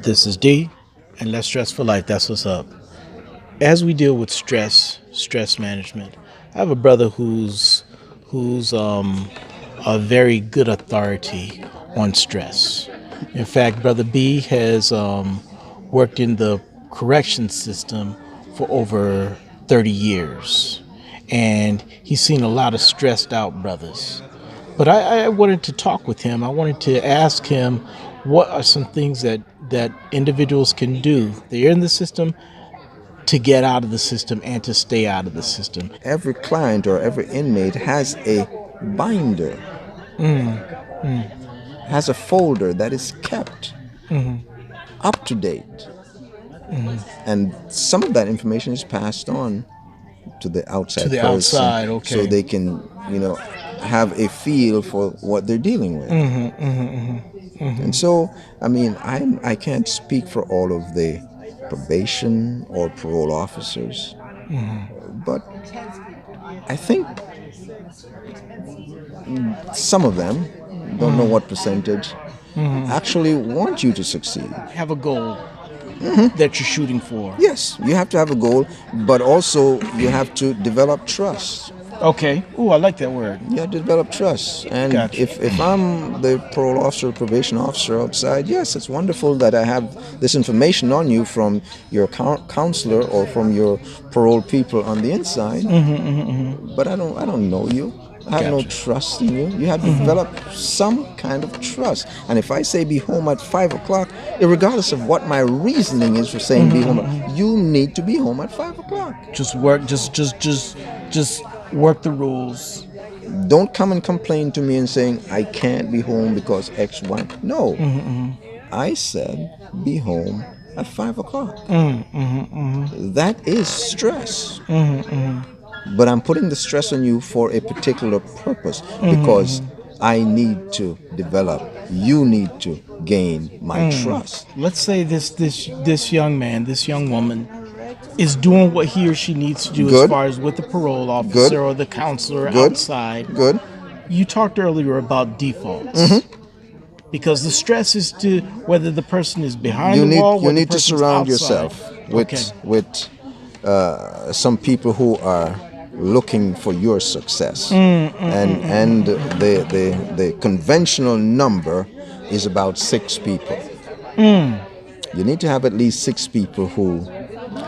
This is D, and Less Stress for Life. That's what's up. As we deal with stress management, I have a brother who's a very good authority on stress. In fact, Brother B has worked in the correction system for over 30 years, and he's seen a lot of stressed out brothers. But I wanted to talk with him. I wanted to ask him what are some things that individuals can do. They're in the system to get out of the system and to stay out of the system. Every client or every inmate has a binder, has a folder that is kept up to date. And some of that information is passed on to the outside To the person, outside, okay. so they can, have a feel for what they're dealing with. And so, I can't speak for all of the probation or parole officers, but I think some of them, don't know what percentage, actually want you to succeed. Have a goal that you're shooting for. Yes, you have to have a goal, but also you have to develop trust. Okay. Ooh, I like that word. You have to develop trust. And Gotcha. if I'm the parole officer, probation officer outside, yes, it's wonderful that I have this information on you from your counselor or from your parole people on the inside. But I don't know you. I have no Gotcha. trust in you. You have to develop some kind of trust. And if I say be home at 5 o'clock, regardless of what my reasoning is for saying be home, you need to be home at 5 o'clock. Just work. Just work the rules. Don't come and complain to me and saying I can't be home because X, Y. No. I said be home at 5 o'clock. That is stress. But I'm putting the stress on you for a particular purpose, because I need to develop. You need to gain my trust. Let's say this young man, this young woman, is doing what he or she needs to do Good. as far as with the parole officer Good. or the counselor Good. outside. Good. You talked earlier about defaults. Because the stress is to whether the person is behind the wall or You the need to person's surround outside. yourself with some people who are looking for your success. And the conventional number is about 6 people. You need to have at least 6 people who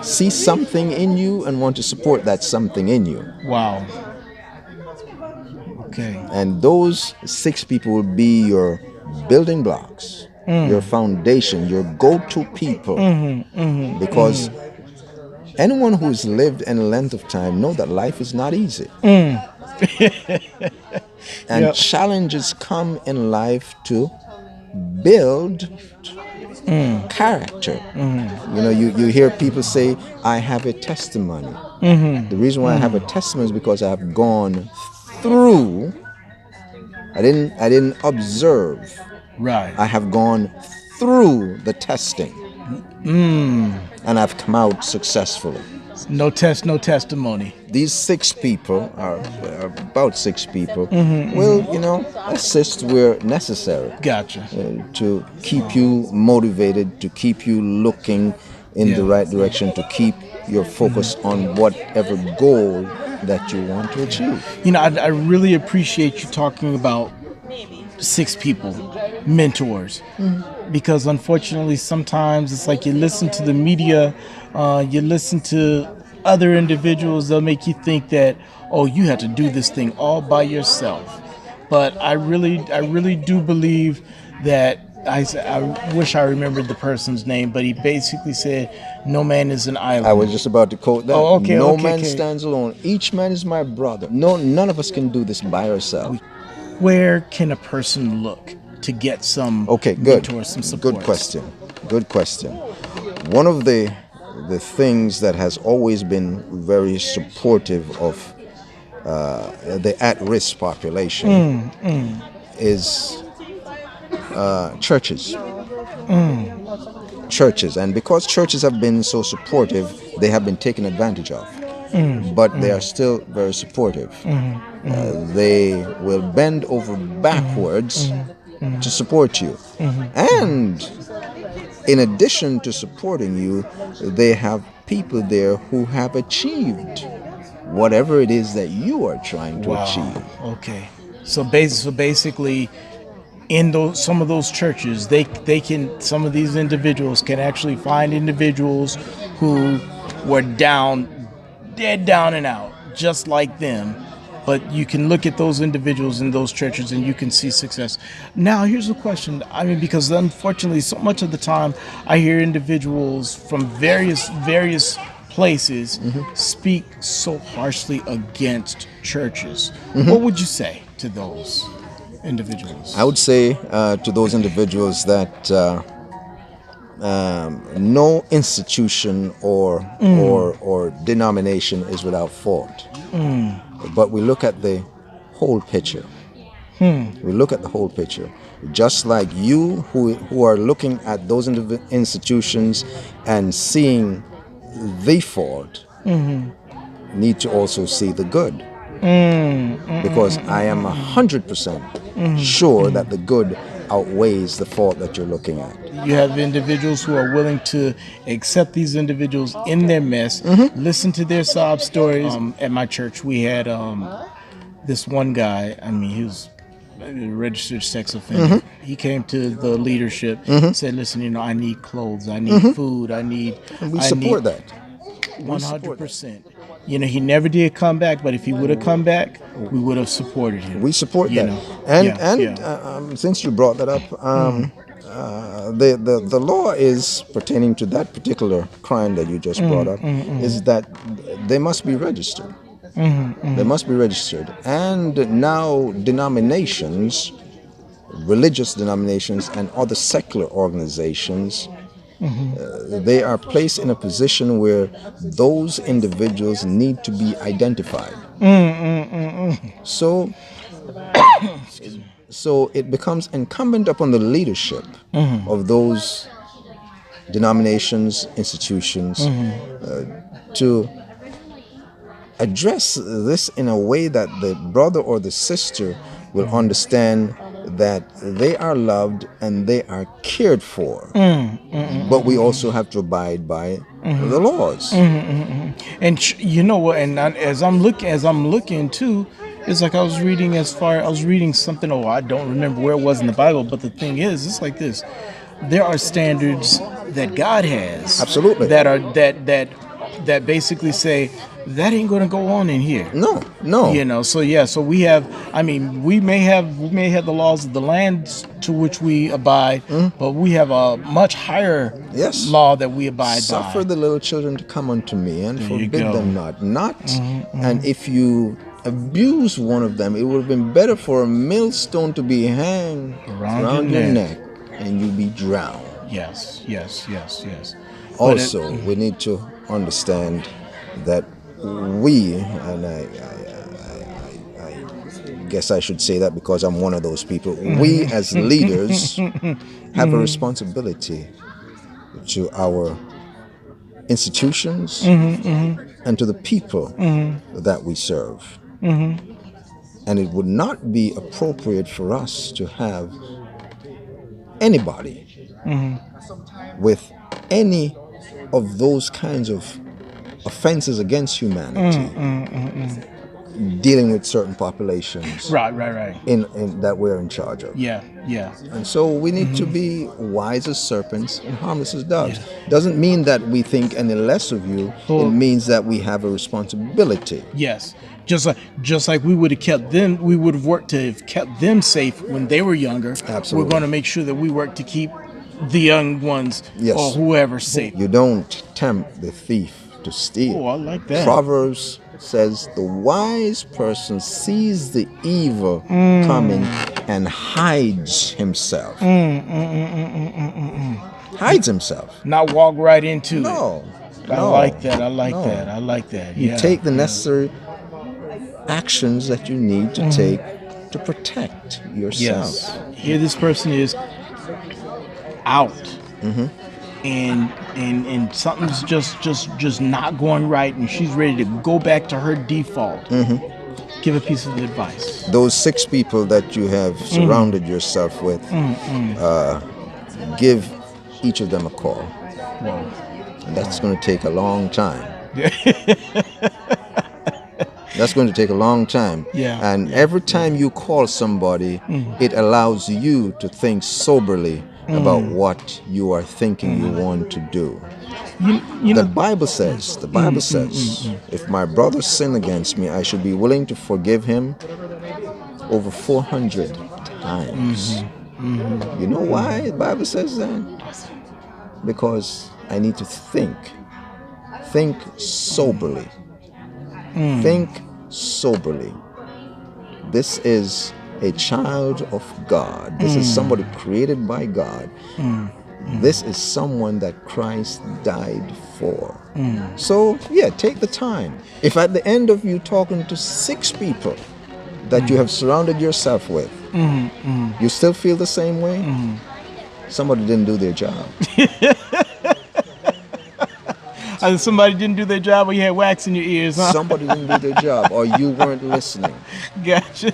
see something in you and want to support that something in you. Wow. Okay. And those 6 people will be your building blocks, your foundation, your go-to people. Because anyone who's lived any length of time know that life is not easy. And challenges come in life to build character. You hear people say, I have a testimony. The reason why I have a testimony is because I have gone through. I didn't observe. Right. I have gone through the testing. And I've come out successfully. No test, no testimony. These 6 people are about 6 people will, assist where necessary. Gotcha. To keep you motivated, to keep you looking in the right direction, to keep your focus on whatever goal that you want to achieve. I really appreciate you talking about 6 people, mentors, because unfortunately sometimes it's like you listen to the media, you listen to other individuals, they'll make you think that, oh, you have to do this thing all by yourself. But I really do believe that I wish I remembered the person's name, but he basically said, no man is an island. I was just about to quote that. Oh, okay, no okay, man okay. stands alone. Each man is my brother. No, none of us can do this by ourselves. Where can a person look to get some good. mentors, some support? Good question. One of the things that has always been very supportive of the at-risk population is churches. Churches, and because churches have been so supportive, they have been taken advantage of. But they are still very supportive. They will bend over backwards to support you. And in addition to supporting you, they have people there who have achieved whatever it is that you are trying to achieve. Okay. So basically, in some of those churches, some of these individuals can actually find individuals who were dead down and out, just like them. But you can look at those individuals in those churches and you can see success. Now, here's a question. I mean, because unfortunately, so much of the time I hear individuals from various places speak so harshly against churches. What would you say to those individuals? I would say to those individuals that no institution or denomination is without fault. But we look at the whole picture. We look at the whole picture. Just like you who are looking at those institutions and seeing the fault, need to also see the good. Because I am 100% sure that the good outweighs the fault that you're looking at. You have individuals who are willing to accept these individuals in their mess, listen to their sob stories. At my church, we had this one guy. I mean, he was a registered sex offender. He came to the leadership, said, "Listen, I need clothes, I need food, I need." And we support that. 100%. He never did come back, but if he would have come back, we would have supported him. We support that. Since you brought that up, the law is pertaining to that particular crime that you just brought up, is that they must be registered. They must be registered. And now denominations, religious denominations and other secular organizations, they are placed in a position where those individuals need to be identified. So it becomes incumbent upon the leadership of those denominations, institutions, to address this in a way that the brother or the sister will understand that they are loved and they are cared for. But we also have to abide by the laws. And you know what? And as I'm looking too, it's like I was reading something. Oh, I don't remember where it was in the Bible. But the thing is, it's like this: there are standards that God has, absolutely, that are that basically say that ain't going to go on in here. No. So we have, we may have the laws of the land to which we abide, but we have a much higher law that we abide by. Suffer the little children to come unto me and forbid them not. And if you abuse one of them, it would have been better for a millstone to be hanged around your neck and you be drowned. Yes. Also, we need to understand that we, and I guess I should say that because I'm one of those people, we as leaders have a responsibility to our institutions and to the people that we serve. And it would not be appropriate for us to have anybody with any of those kinds of offenses against humanity dealing with certain populations right in that we're in charge of. And so we need to be wise as serpents and harmless as doves. Doesn't mean that we think any less of you. It means that we have a responsibility. Just like we would have kept them, we would have worked to have kept them safe when they were younger. Absolutely. We're going to make sure that we work to keep the young ones or whoever safe. You don't tempt the thief to steal. Oh, I like that. Proverbs says the wise person sees the evil coming and hides himself. Hides himself. Not walk right into it. I like that. You take the necessary actions that you need to take to protect yourself. Here this person is out. And something's just not going right, and she's ready to go back to her default. Give a piece of advice. Those 6 people that you have surrounded yourself with, give each of them a call. Whoa. And that's going to take a long time. Yeah. That's going to take a long time. Yeah. And every time you call somebody, it allows you to think soberly about what you are thinking you want to do. The Bible says, if my brother sin against me, I should be willing to forgive him over 400 times. You know why the Bible says that? Because I need to think soberly. Think soberly. This is a child of God. This is somebody created by God. This is someone that Christ died for. So, yeah, take the time. If at the end of you talking to 6 people that you have surrounded yourself with, you still feel the same way, somebody didn't do their job. Somebody didn't do their job, or you had wax in your ears, huh? Somebody didn't do their job, or you weren't listening. Gotcha.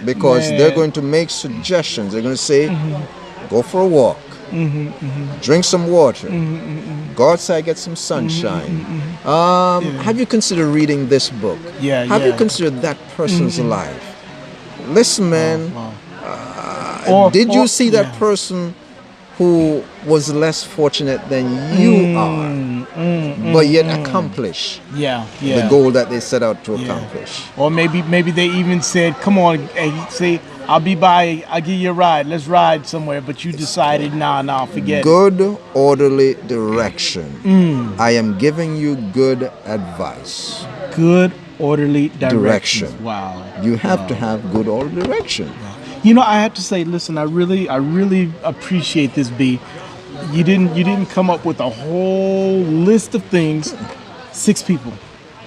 Because Man. they're going to make suggestions. They're going to say, go for a walk, drink some water, go outside, get some sunshine. Have you considered reading this book? Yeah, Have yeah. you considered that person's life? Listen, man, did you see that person who was less fortunate than you are, but yet accomplish the goal that they set out to accomplish? Or maybe they even said, come on, hey, say, I'll be by, I'll give you a ride, let's ride somewhere, but you decided, nah, forget it. Good, orderly direction. I am giving you good advice. Good, orderly direction. Direction. Wow. You have to have good, orderly direction. You know, I have to say, listen, I really appreciate this, B. You didn't come up with a whole list of things. 6 people.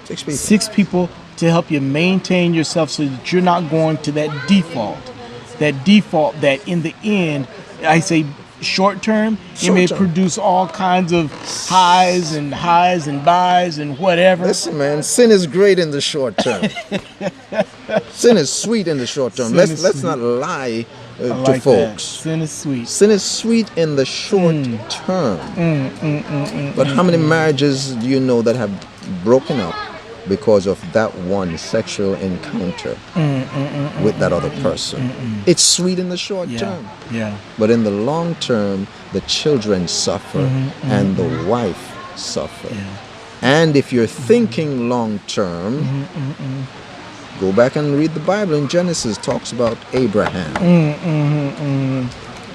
6 people. 6 people to help you maintain yourself so that you're not going to that default that in the end, I say short term, it may produce all kinds of highs and buys and whatever. Listen, man, sin is great in the short term. Sin is sweet in the short term. Let's not lie to folks. Sin is sweet. Sin is sweet in the short term. But how many marriages do you know that have broken up because of that one sexual encounter with that other person? It's sweet in the short term. Yeah. But in the long term, the children suffer and the wife suffer. Yeah. And if you're thinking long term, go back and read the Bible. In Genesis, talks about Abraham.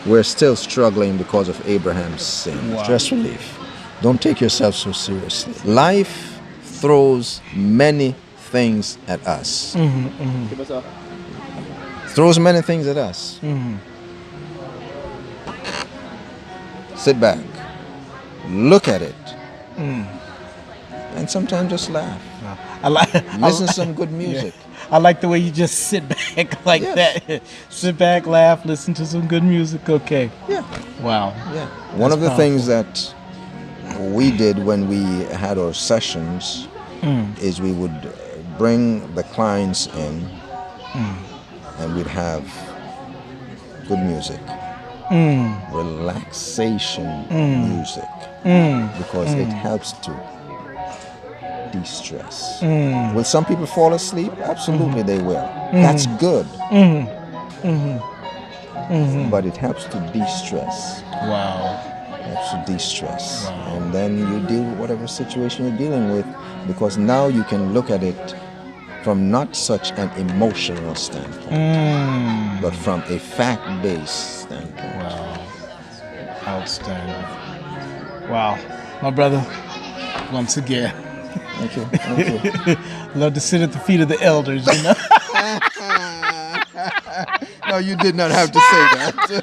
We're still struggling because of Abraham's sin. Wow. Stress relief. Don't take yourself so seriously. Life throws many things at us. Throws many things at us. Sit back, look at it, and sometimes just laugh. Listen to some good music. I like the way you just sit back like that. Sit back, laugh, listen to some good music. Okay. Yeah. Wow. Yeah. One of the things that we did when we had our sessions is we would bring the clients in and we'd have good music, relaxation music, because it helps to de-stress. Will some people fall asleep? Absolutely they will. That's good. But it helps to de-stress. Wow. Helps to de-stress. And then you deal with whatever situation you're dealing with, because now you can look at it from not such an emotional standpoint, but from a fact-based standpoint. Wow. Outstanding. Wow. My brother, once again. Thank you. Thank you. Love to sit at the feet of the elders, you know. No, you did not have to say that.